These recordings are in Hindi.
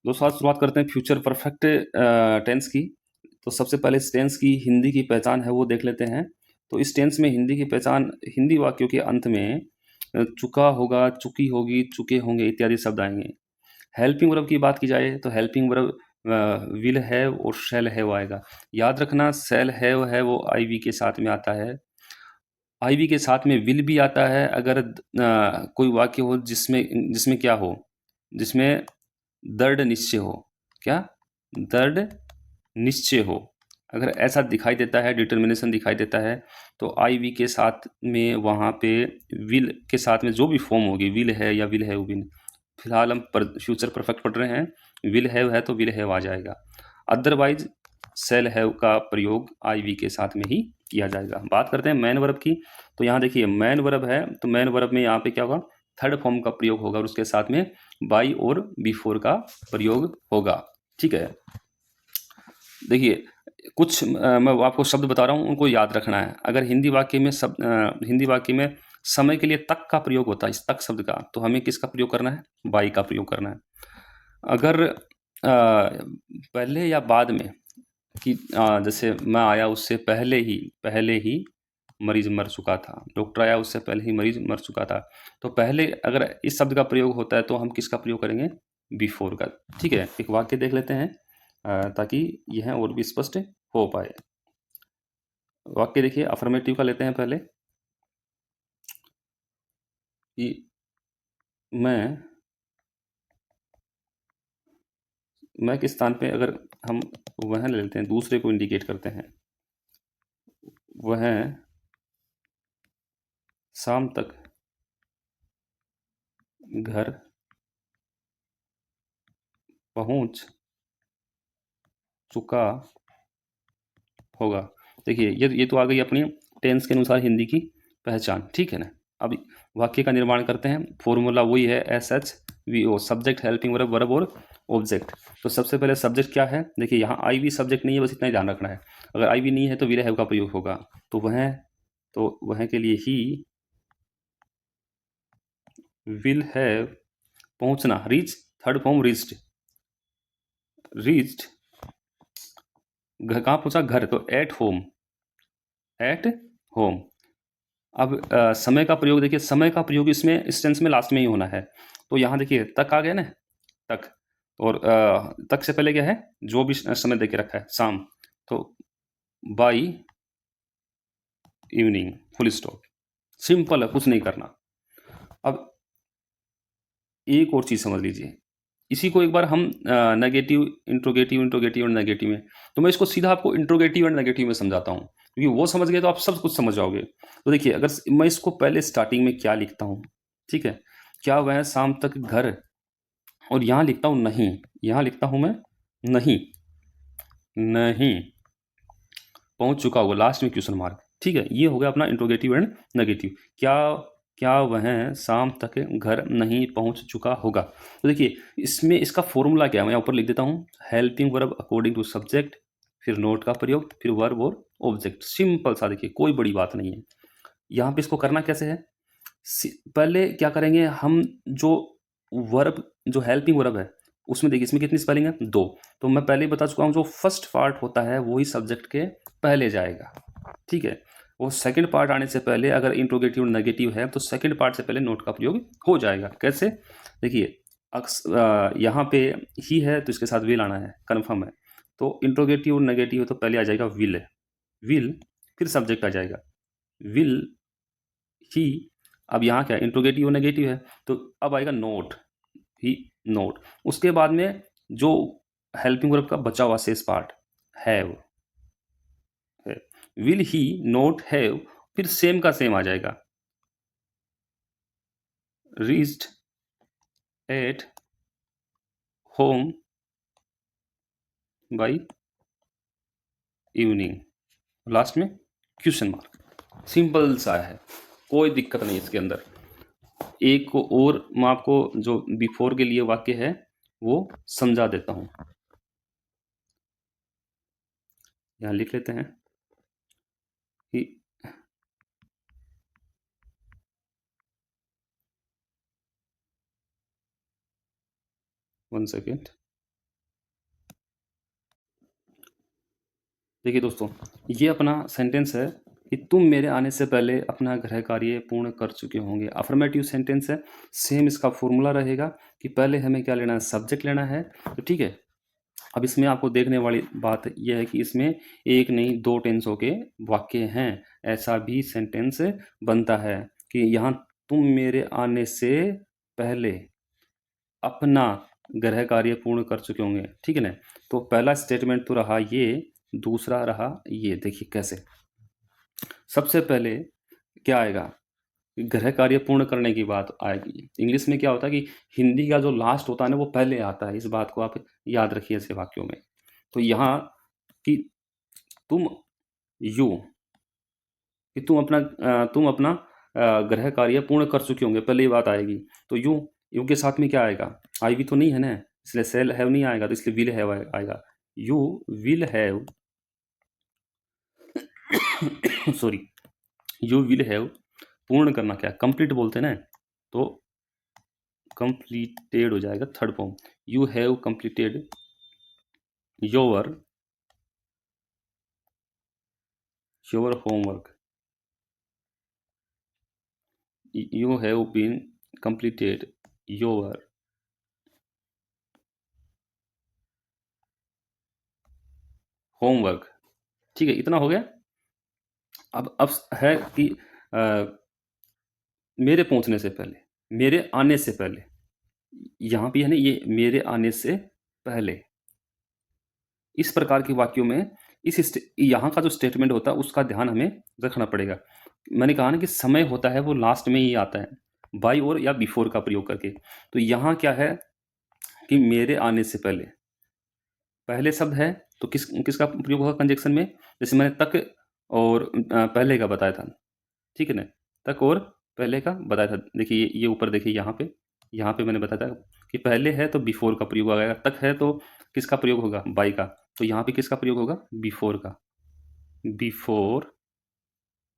दोस्तों आज शुरुआत करते हैं फ्यूचर परफेक्ट टेंस की। तो सबसे पहले इस टेंस की हिंदी की पहचान है वो देख लेते हैं। तो इस टेंस में हिंदी की पहचान, हिंदी वाक्यों के अंत में चुका होगा, चुकी होगी, चुके होंगे इत्यादि शब्द आएंगे। हेल्पिंग वर्ब की बात की जाए तो हेल्पिंग वर्ब विल हैव और शैल हैव आएगा। याद रखना शैल हैव है वो आई वी के साथ में आता है। आई वी के साथ में विल भी आता है अगर कोई वाक्य हो जिसमें जिसमें क्या हो, जिसमें दृढ़ निश्चय हो। क्या? दृढ़ निश्चय हो। अगर ऐसा दिखाई देता है, डिटर्मिनेशन दिखाई देता है, तो आई वी के साथ में वहाँ पे विल के साथ में जो भी फॉर्म होगी, विल है या विल हैव बीन, फिलहाल हम फ्यूचर परफेक्ट पढ़ रहे हैं, विल हैव है तो विल हैव आ जाएगा। अदरवाइज सेल हैव का प्रयोग आई वी के साथ में ही किया जाएगा। बात करते हैं मैन वर्ब की। तो यहाँ देखिए मैन वर्ब है, तो मैन वर्ब में यहाँ पे क्या होगा, थर्ड फॉर्म का प्रयोग होगा और उसके साथ में बाई और बिफोर का प्रयोग होगा। ठीक है, देखिए कुछ मैं आपको शब्द बता रहा हूँ, उनको याद रखना है। अगर हिंदी वाक्य में हिंदी वाक्य में समय के लिए तक का प्रयोग होता है, इस तक शब्द का, तो हमें किसका प्रयोग करना है? बाई का प्रयोग करना है। अगर पहले या बाद में कि जैसे मैं आया उससे पहले ही मरीज मर चुका था, डॉक्टर आया उससे पहले ही मरीज मर चुका था, तो पहले अगर इस शब्द का प्रयोग होता है तो हम किसका प्रयोग करेंगे? बिफोर का। ठीक है, एक वाक्य देख लेते हैं ताकि यह और भी स्पष्ट हो पाए। वाक्य देखिए, अफर्मेटिव का लेते हैं पहले कि मैं किस स्थान पे, अगर हम वह ले लेते हैं, दूसरे को इंडिकेट करते हैं, वह शाम तक घर पहुंच चुका होगा। देखिए ये तो आ गई अपनी टेंस के अनुसार हिंदी की पहचान। ठीक है ना। अब वाक्य का निर्माण करते हैं। फॉर्मूला वही है S H V O, subject, helping verb, verb और ऑब्जेक्ट। तो सबसे पहले सब्जेक्ट क्या है? देखिए यहाँ आई वी सब्जेक्ट नहीं है, बस इतना ही ध्यान रखना है। अगर आई वी नहीं है तो विल हैव का प्रयोग होगा। तो वह के लिए ही विल हैव, पहुंचना, reach, third form reached, reached, घर कहाँ पहुंचा? घर, तो एट होम, एट होम। अब समय का प्रयोग देखिए, समय का प्रयोग इसमें इस टेंस में लास्ट में ही होना है। तो यहाँ देखिए तक आ गया ना, तक, और तक से पहले क्या है? जो भी समय देके रखा है, शाम, तो by evening, full stop. Simple है, कुछ नहीं करना। अब एक और चीज़ समझ लीजिए, इसी को एक बार हम नेगेटिव, इंट्रोगेटिव, इंट्रोगेटिव और नेगेटिव में, तो मैं इसको सीधा आपको इंट्रोगेटिव एंड नेगेटिव में समझाता हूँ, क्योंकि वो समझ गए तो आप सब कुछ समझ जाओगे। तो देखिए, अगर मैं इसको पहले स्टार्टिंग में क्या लिखता हूँ, ठीक है, क्या वह शाम तक घर, और यहाँ लिखता हूँ नहीं, यहाँ लिखता हूँ मैं नहीं, नहीं पहुँच चुका होगा, लास्ट में क्वेश्चन मार्क। ठीक है, ये हो गया अपना इंट्रोगेटिव एंड नेगेटिव। क्या वह शाम तक घर नहीं पहुंच चुका होगा? तो देखिए इसमें इसका फॉर्मूला क्या है, मैं ऊपर लिख देता हूँ। Helping verb according to subject, फिर नोट का प्रयोग, फिर वर्ब और ऑब्जेक्ट। सिंपल सा, देखिए कोई बड़ी बात नहीं है। यहाँ पे इसको करना कैसे है? पहले क्या करेंगे हम, जो वर्ब, जो हेल्पिंग वर्ब है, उसमें देखिए इसमें कितनी स्पेलिंग है? 2। तो मैं पहले ही बता चुका हूँ, जो फर्स्ट पार्ट होता है वही सब्जेक्ट के पहले जाएगा। ठीक है, वो सेकंड पार्ट आने से पहले, अगर इंट्रोगेटिव नेगेटिव है तो सेकंड पार्ट से पहले नोट का प्रयोग हो जाएगा। कैसे? देखिए यहाँ पे ही है तो इसके साथ विल आना है, कन्फर्म है। तो इंट्रोगेटिव नेगेटिव है तो पहले आ जाएगा विल, विल, फिर सब्जेक्ट आ जाएगा विल ही। अब यहाँ क्या, इंट्रोगेटिव और नेगेटिव है, तो अब आएगा नोट, ही, नोट। उसके बाद में जो हेल्पिंग वर्ब का बचा हुआ शेष पार्ट, हैव है, विल ही नोट हैव, फिर सेम का सेम आ जाएगा, reached at home by evening, last में क्वेश्चन मार्क। सिंपल सा है, कोई दिक्कत नहीं इसके अंदर। एक को और मैं आपको जो बिफोर के लिए वाक्य है वो समझा देता हूँ। यहाँ लिख लेते हैं कि 1 सेकेंड, देखिए दोस्तों, ये अपना सेंटेंस है कि तुम मेरे आने से पहले अपना गृह कार्य पूर्ण कर चुके होंगे। अफ़र्मेटिव सेंटेंस है। सेम इसका फ़ॉर्मूला रहेगा कि पहले हमें क्या लेना है, सब्जेक्ट लेना है। तो ठीक है, अब इसमें आपको देखने वाली बात यह है कि इसमें एक नहीं 2 टेंसों के वाक्य हैं। ऐसा भी सेंटेंस बनता है कि यहाँ तुम मेरे आने से पहले अपना गृह कार्य पूर्ण कर चुके होंगे, ठीक है ना? तो पहला स्टेटमेंट तो रहा ये, दूसरा रहा ये। देखिए कैसे, सबसे पहले क्या आएगा, गृह कार्य पूर्ण करने की बात आएगी। इंग्लिश में क्या होता है कि हिंदी का जो लास्ट होता है ना वो पहले आता है। इस बात को आप याद रखिए ऐसे वाक्यों में। तो यहाँ कि तुम यू कि तुम अपना गृह कार्य पूर्ण कर चुके होंगे, पहले ये बात आएगी। तो यू के साथ में क्या आएगा, आई भी तो नहीं है ना, इसलिए सेल हैव नहीं आएगा, तो इसलिए विल हैव आएगा। You will have sorry, you will have, पूर्ण करना क्या, कंप्लीट बोलते हैं ना, तो कंप्लीटेड हो जाएगा third form. You have completed your your homework. You have been completed your homework. ठीक है, इतना हो गया। अब है कि मेरे पहुंचने से पहले, मेरे आने से पहले, यहाँ पे है ना ये मेरे आने से पहले। इस प्रकार के वाक्यों में यहाँ का जो स्टेटमेंट होता है उसका ध्यान हमें रखना पड़ेगा। मैंने कहा ना कि समय होता है वो लास्ट में ही आता है, बाई और या बिफोर का प्रयोग करके। तो यहाँ क्या है कि मेरे आने से पहले, पहले शब्द है तो किसका प्रयोग होगा कंजक्शन में, जैसे मैंने तक और पहले का बताया था, ठीक है ना, तक और पहले का बताया था। देखिए ये ऊपर देखिए, यहाँ पे मैंने बताया था कि पहले है तो बिफोर का प्रयोग आएगा, तक है तो किसका प्रयोग होगा, बाई का। तो यहाँ पे किसका प्रयोग होगा, बिफोर का। बिफोर,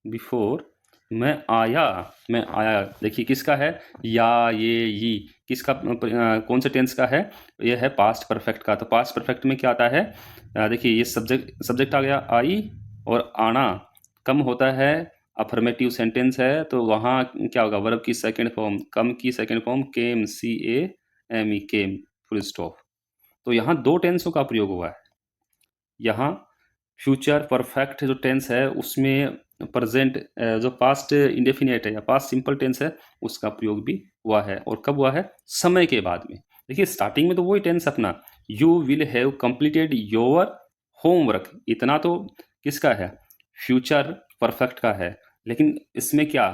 बिफोर मैं आया, देखिए किसका है, या ये किसका कौन से टेंस का है, ये है पास्ट परफेक्ट का। तो पास्ट परफेक्ट में क्या आता है, देखिए ये सब्जेक्ट आ गया आई, और आना कम होता है, अफर्मेटिव सेंटेंस है, तो वहाँ क्या होगा, वर्ब की सेकंड फॉर्म, कम की सेकंड फॉर्म केम, CAME, केम, फुल स्टॉप। तो यहाँ 2 टेंसों का प्रयोग हुआ है। यहाँ फ्यूचर परफेक्ट जो टेंस है उसमें प्रेजेंट जो पास्ट इंडेफिनिट है या पास्ट सिंपल टेंस है उसका प्रयोग भी हुआ है, और कब हुआ है, समय के बाद में। देखिए स्टार्टिंग में तो वही टेंस अपना, you will have completed your homework, इतना तो किसका है, फ्यूचर परफेक्ट का है। लेकिन इसमें क्या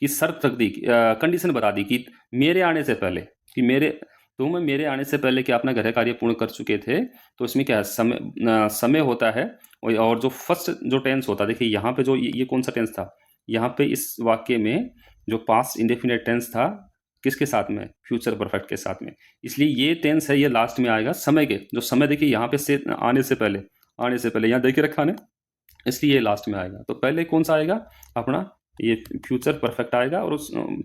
कि शर्त रख दी, कंडीशन बता दी कि मेरे आने से पहले, कि तुम मेरे आने से पहले कि अपना गृह कार्य पूर्ण कर चुके थे। तो इसमें क्या है, समय होता है, और जो फर्स्ट जो टेंस होता है, देखिए यहाँ पे जो ये कौन सा टेंस था, यहाँ पे इस वाक्य में जो पास्ट इंडेफिनिट टेंस था किसके साथ में, फ्यूचर परफेक्ट के साथ में। इसलिए ये टेंस है, ये लास्ट में आएगा समय के, जो समय देखिए यहाँ पे से आने से पहले यहाँ देखिए रखा है, इसलिए ये लास्ट में आएगा। तो पहले कौन सा आएगा अपना, ये फ्यूचर परफेक्ट आएगा, और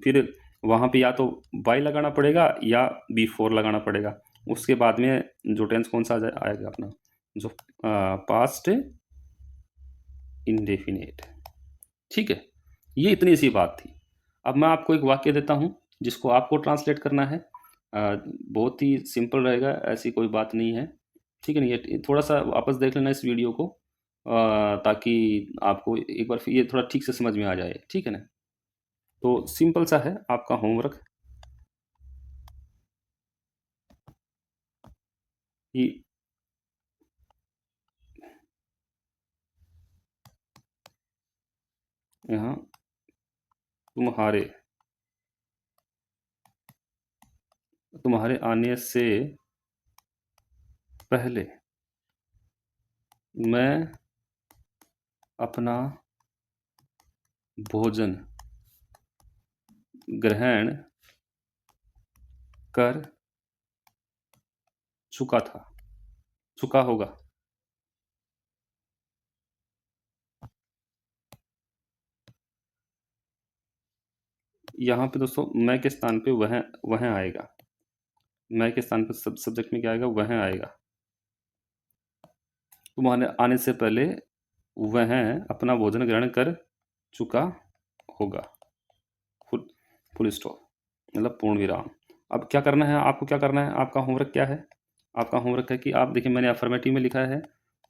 फिर वहाँ पे या तो बाई लगाना पड़ेगा या बिफोर लगाना पड़ेगा। उसके बाद में जो टेंस कौन सा आएगा अपना, जो पास्ट इंडेफिनिट। ठीक है, ये इतनी सी बात थी। अब मैं आपको एक वाक्य देता हूँ जिसको आपको ट्रांसलेट करना है। बहुत ही सिंपल रहेगा, ऐसी कोई बात नहीं है, ठीक है ना। ये थोड़ा सा वापस देख लेना इस वीडियो को, ताकि आपको एक बार फिर ये थोड़ा ठीक से समझ में आ जाए, ठीक है ना। तो सिंपल सा है आपका होमवर्क कि यहाँ तुम्हारे तुम्हारे आने से पहले मैं अपना भोजन ग्रहण कर चुका था, चुका होगा। यहाँ पे दोस्तों मैं के स्थान पे वह वह आएगा, मैं के स्थान पर सब्जेक्ट में क्या आएगा, वह आएगा। तुम्हारे आने से पहले वह अपना भोजन ग्रहण कर चुका होगा। फुल फुल स्टॉप, मतलब पूर्ण विराम। अब क्या करना है आपको, क्या करना है, आपका होमवर्क क्या है? आपका होमवर्क है कि आप देखिए, मैंने अफर्मेटिव में लिखा है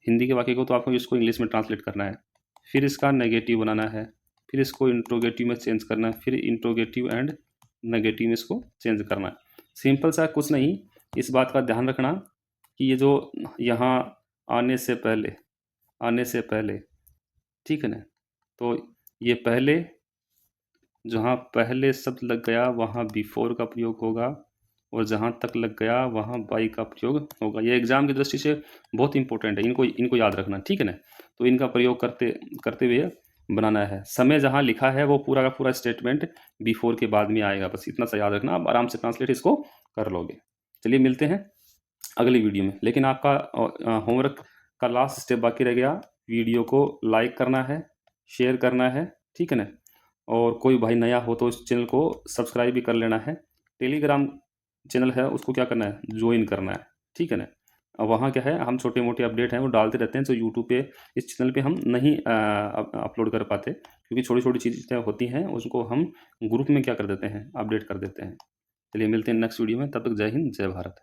हिंदी के वाक्य को, तो आपको इसको इंग्लिश में ट्रांसलेट करना है, फिर इसका नेगेटिव बनाना है, फिर इसको इंट्रोगेटिव में चेंज करना है, फिर इंट्रोगेटिव एंड नेगेटिव में इसको चेंज करना है। सिंपल सा कुछ नहीं, इस बात का ध्यान रखना कि ये जो यहाँ आने से पहले, आने से पहले, ठीक है ना, तो ये पहले, जहाँ पहले शब्द लग गया वहाँ बिफोर का प्रयोग होगा, और जहाँ तक लग गया वहाँ बाई का प्रयोग होगा। ये एग्जाम की दृष्टि से बहुत इंपॉर्टेंट है, इनको इनको याद रखना, ठीक है ना। तो इनका प्रयोग करते करते हुए बनाना है। समय जहाँ लिखा है वो पूरा का पूरा स्टेटमेंट बिफोर के बाद में आएगा, बस इतना सा याद रखना, आप आराम से ट्रांसलेट इसको कर लोगे। चलिए मिलते हैं अगली वीडियो में। लेकिन आपका होमवर्क का लास्ट स्टेप बाकी रह गया, वीडियो को लाइक करना है, शेयर करना है, ठीक है ना। और कोई भाई नया हो तो इस चैनल को सब्सक्राइब भी कर लेना है। टेलीग्राम चैनल है उसको क्या करना है, ज्वाइन करना है, ठीक है ना। अब वहाँ क्या है, हम छोटे मोटे अपडेट हैं वो डालते रहते हैं, जो यूट्यूब पे इस चैनल पे हम नहीं अपलोड कर पाते, क्योंकि छोटी छोटी चीज़ें होती हैं, उसको हम ग्रुप में क्या कर देते हैं, अपडेट कर देते हैं। चलिए मिलते हैं नेक्स्ट वीडियो में, तब तक जय हिंद जय भारत।